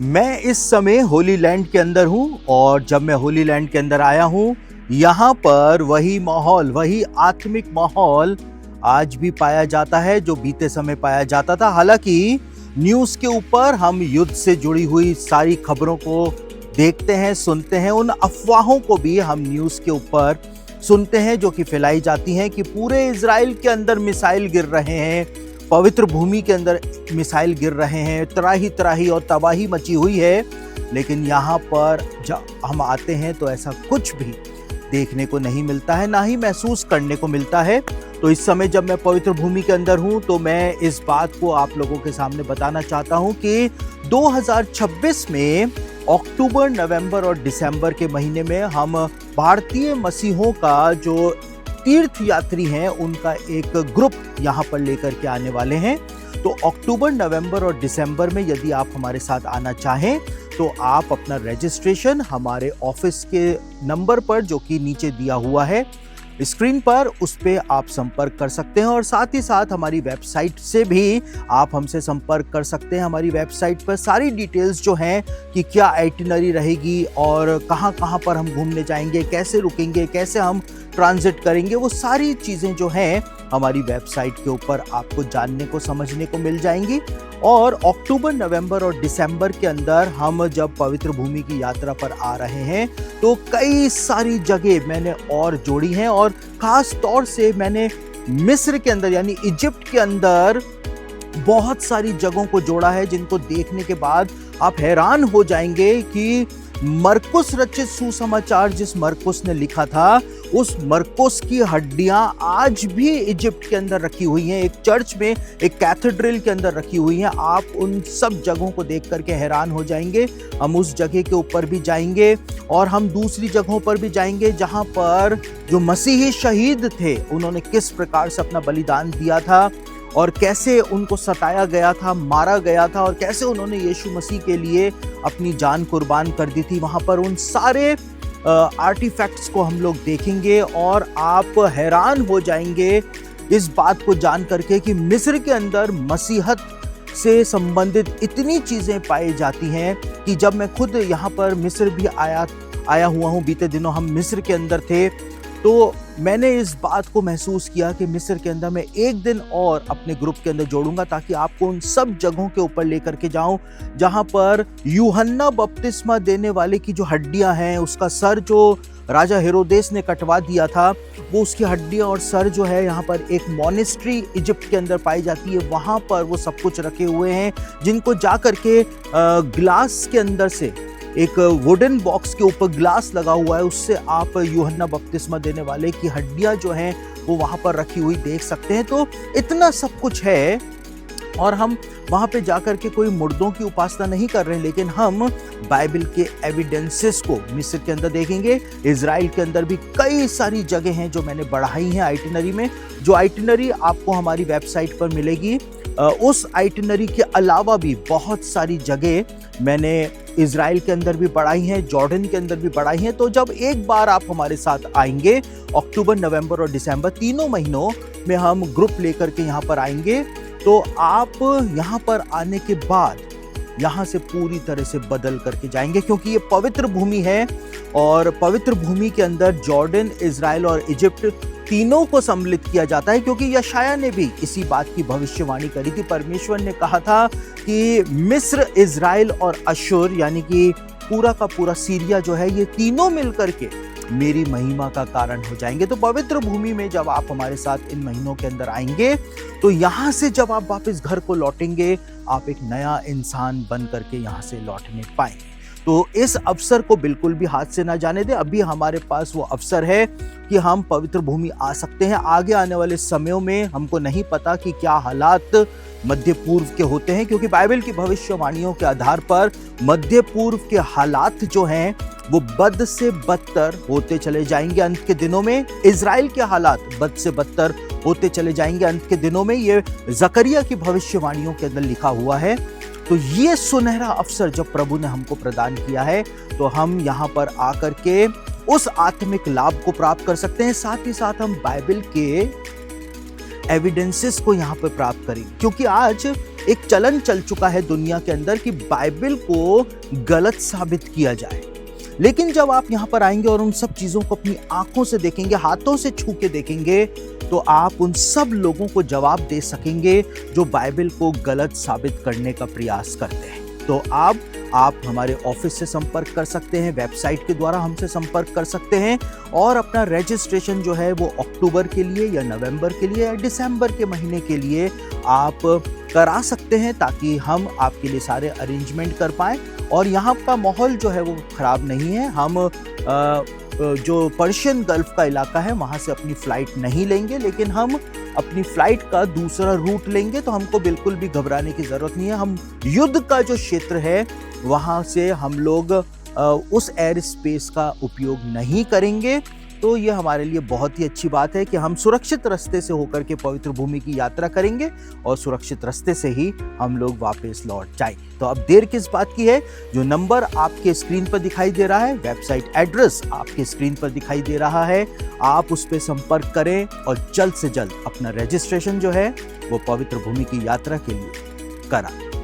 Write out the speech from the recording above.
मैं इस समय होली लैंड के अंदर हूँ और जब मैं होली लैंड के अंदर आया हूँ, यहाँ पर वही माहौल, वही आत्मिक माहौल आज भी पाया जाता है जो बीते समय पाया जाता था। हालांकि न्यूज़ के ऊपर हम युद्ध से जुड़ी हुई सारी खबरों को देखते हैं, सुनते हैं, उन अफवाहों को भी हम न्यूज़ के ऊपर सुनते हैं जो कि फैलाई जाती हैं कि पूरे इजराइल के अंदर मिसाइल गिर रहे हैं, पवित्र भूमि के अंदर मिसाइल गिर रहे हैं, त्राही त्राही और तबाही मची हुई है। लेकिन यहाँ पर जब हम आते हैं तो ऐसा कुछ भी देखने को नहीं मिलता है, ना ही महसूस करने को मिलता है। तो इस समय जब मैं पवित्र भूमि के अंदर हूँ तो मैं इस बात को आप लोगों के सामने बताना चाहता हूँ कि 2026 में अक्टूबर, नवंबर और दिसंबर के महीने में हम भारतीय मसीहों का जो तीर्थ यात्री हैं उनका एक ग्रुप यहाँ पर लेकर के आने वाले हैं। तो अक्टूबर, नवंबर और दिसंबर में यदि आप हमारे साथ आना चाहें तो आप अपना रजिस्ट्रेशन हमारे ऑफिस के नंबर पर जो कि नीचे दिया हुआ है स्क्रीन पर, उस पे आप संपर्क कर सकते हैं और साथ ही साथ हमारी वेबसाइट से भी आप हमसे संपर्क कर सकते हैं। हमारी वेबसाइट पर सारी डिटेल्स जो हैं कि क्या आइटिनरी रहेगी और कहाँ कहाँ पर हम घूमने जाएंगे, कैसे रुकेंगे, कैसे हम ट्रांजिट करेंगे, वो सारी चीज़ें जो हैं हमारी वेबसाइट के ऊपर आपको जानने को, समझने को मिल जाएंगी। और अक्टूबर, नवंबर और दिसंबर के अंदर हम जब पवित्र भूमि की यात्रा पर आ रहे हैं तो कई सारी जगह मैंने और जोड़ी हैं और खास तौर से मैंने मिस्र के अंदर यानी इजिप्ट के अंदर बहुत सारी जगहों को जोड़ा है जिनको देखने के बाद आप हैरान हो जाएंगे कि मरकुस रचित सुसमाचार जिस मरकुस ने लिखा था उस मरकुस की हड्डियां आज भी इजिप्ट के अंदर रखी हुई हैं, एक चर्च में, एक कैथेड्रल के अंदर रखी हुई हैं। आप उन सब जगहों को देख करके हैरान हो जाएंगे। हम उस जगह के ऊपर भी जाएंगे और हम दूसरी जगहों पर भी जाएंगे जहां पर जो मसीही शहीद थे उन्होंने किस प्रकार से अपना बलिदान दिया था और कैसे उनको सताया गया था, मारा गया था और कैसे उन्होंने यीशु मसीह के लिए अपनी जान कुर्बान कर दी थी। वहां पर उन सारे आर्टिफैक्ट्स को हम लोग देखेंगे और आप हैरान हो जाएंगे इस बात को जान करके कि मिस्र के अंदर मसीहत से संबंधित इतनी चीज़ें पाई जाती हैं कि जब मैं खुद यहाँ पर मिस्र भी आया हुआ हूँ, बीते दिनों हम मिस्र के अंदर थे, तो मैंने इस बात को महसूस किया कि मिस्र के अंदर मैं एक दिन और अपने ग्रुप के अंदर जोड़ूंगा ताकि आपको उन सब जगहों के ऊपर लेकर के जाऊं जहां पर यूहन्ना बपतिस्मा देने वाले की जो हड्डियां हैं, उसका सर जो राजा हेरोदेस ने कटवा दिया था, वो उसकी हड्डियां और सर जो है यहाँ पर एक मॉनेस्ट्री इजिप्ट के अंदर पाई जाती है, वहां पर वो सब कुछ रखे हुए हैं जिनको जा करके ग्लास के अंदर से एक वुडन बॉक्स के ऊपर ग्लास लगा हुआ है, उससे आप यूहन्ना बपतिस्मा देने वाले की हड्डियां जो हैं वो वहां पर रखी हुई देख सकते हैं। तो इतना सब कुछ है और हम वहां पे जाकर के कोई मुर्दों की उपासना नहीं कर रहे हैं, लेकिन हम बाइबल के एविडेंसेस को मिस्र के अंदर देखेंगे। इजराइल के अंदर भी कई सारी जगह हैं जो मैंने बढ़ाई हैं आइटिनरी में, जो आइटिनरी आपको हमारी वेबसाइट पर मिलेगी। उस आइटिनरी के अलावा भी बहुत सारी जगह मैंने इजराइल के अंदर भी बढ़ाई हैं, जॉर्डन के अंदर भी बढ़ाई हैं। तो जब एक बार आप हमारे साथ आएंगे अक्टूबर, नवंबर और दिसंबर तीनों महीनों में हम ग्रुप लेकर के यहाँ पर आएंगे, तो आप यहाँ पर आने के बाद यहाँ से पूरी तरह से बदल करके जाएंगे, क्योंकि ये पवित्र भूमि है और पवित्र भूमि के अंदर जॉर्डन, इजराइल और इजिप्ट तीनों को सम्मिलित किया जाता है, क्योंकि यशायाह ने भी इसी बात की भविष्यवाणी करी थी। परमेश्वर ने कहा था कि मिस्र, इजराइल और अश्शूर यानी कि पूरा का पूरा सीरिया जो है, ये तीनों मिलकर के मेरी महिमा का कारण हो जाएंगे। तो पवित्र भूमि में जब आप हमारे साथ इन महीनों के अंदर आएंगे तो यहाँ से जब आप वापस घर को लौटेंगे, आप एक नया इंसान बन करके यहाँ से लौटने पाएंगे। तो इस अवसर को बिल्कुल भी हाथ से ना जाने दें। अभी हमारे पास वो अवसर है कि हम पवित्र भूमि आ सकते हैं। आगे आने वाले समयों में हमको नहीं पता कि क्या हालात मध्य पूर्व के होते हैं, क्योंकि बाइबल की भविष्यवाणियों के आधार पर मध्य पूर्व के हालात जो हैं वो बद से बदतर होते चले जाएंगे अंत के दिनों में। इजराइल के हालात बद से बदतर होते चले जाएंगे अंत के दिनों में। ये जकरिया की भविष्यवाणियों के अंदर लिखा हुआ है। तो ये सुनहरा अवसर जब प्रभु ने हमको प्रदान किया है, तो हम यहाँ पर आकर के उस आत्मिक लाभ को प्राप्त कर सकते हैं। साथ ही साथ हम बाइबल के एविडेंसेस को यहाँ पे प्राप्त करें, क्योंकि आज एक चलन चल चुका है दुनिया के अंदर कि बाइबल को गलत साबित किया जाए। लेकिन जब आप यहाँ पर आएंगे और उन सब चीजों को अपनी आंखों से देखेंगे, हाथों से छू के देखेंगे, तो आप उन सब लोगों को जवाब दे सकेंगे जो बाइबल को गलत साबित करने का प्रयास करते हैं। तो आप हमारे ऑफिस से संपर्क कर सकते हैं, वेबसाइट के द्वारा हमसे संपर्क कर सकते हैं और अपना रजिस्ट्रेशन जो है वो अक्टूबर के लिए या नवंबर के लिए या दिसंबर के महीने के लिए आप करा सकते हैं, ताकि हम आपके लिए सारे अरेंजमेंट कर पाएं। और यहाँ का माहौल जो है वो खराब नहीं है। हम जो पर्शियन गल्फ का इलाका है वहाँ से अपनी फ़्लाइट नहीं लेंगे, लेकिन हम अपनी फ़्लाइट का दूसरा रूट लेंगे, तो हमको बिल्कुल भी घबराने की ज़रूरत नहीं है। हम युद्ध का जो क्षेत्र है वहाँ से हम लोग उस एयर स्पेस का उपयोग नहीं करेंगे। तो ये हमारे लिए बहुत ही अच्छी बात है कि हम सुरक्षित रास्ते से होकर के पवित्र भूमि की यात्रा करेंगे और सुरक्षित रास्ते से ही हम लोग वापस लौट जाएंगे। तो अब देर किस बात की है, जो नंबर आपके स्क्रीन पर दिखाई दे रहा है, वेबसाइट एड्रेस आपके स्क्रीन पर दिखाई दे रहा है, आप उस पर संपर्क करें और जल्द से जल्द अपना रजिस्ट्रेशन जो है वो पवित्र भूमि की यात्रा के लिए कराएं।